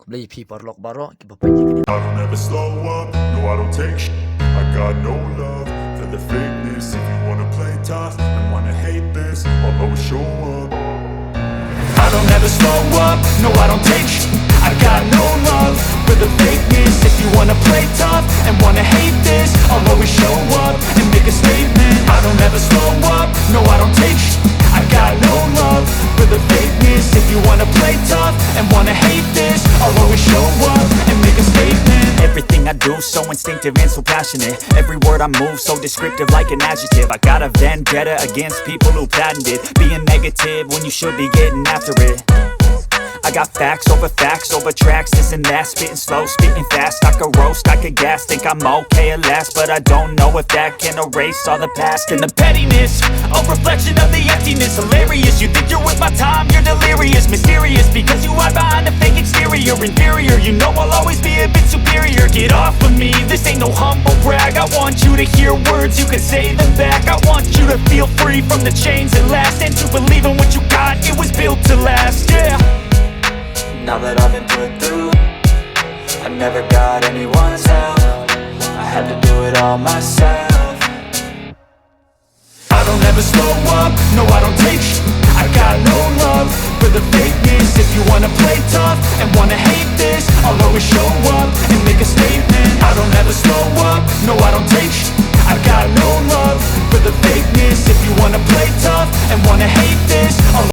Blei Paralok baroh I don't ever slow up, no I don't take sh**. I got no love for the fakeness. If you wanna play tough and wanna hate this, I'll always show up. I don't ever slow up, no I don't take sh**. I got no love for the fakeness. If you wanna play tough and wanna hate this, I'll always show up and make a statement. I don't ever slow up, no I don't take sh**. I got no love for the fakeness. If you wanna play tough and wanna hate this, I'll always show up and make a statement. Everything I do so instinctive and so passionate. Every word I move so descriptive like an adjective. I got a vendetta against people who patented being negative when you should be getting after it. I got facts over tracks, this and that. Spitting slow, spitting fast. I could roast, I could gas. Think I'm okay at last, but I don't know if that can erase all the past. And the pettiness, a reflection of the emptiness. Hilarious, you think you're with my time, you're delirious. Mysterious, because you hide behind a fake exterior. Inferior, you know I'll always be a bit superior. Get off of me, this ain't no humble brag. I want you to hear words, you can say them back. I want you to feel free from the chains that last, and to believe in what you got, it was built to last, yeah. Now that I've been put through, I never got anyone's help. I had to do it all myself. I don't ever slow up, no I don't take sh**. I got no love for the fakeness. If you wanna play tough and wanna hate this, I'll always show up and make a statement. I don't ever slow up, no I don't take sh**. I got no love for the fakeness. If you wanna play tough and wanna hate this, I'll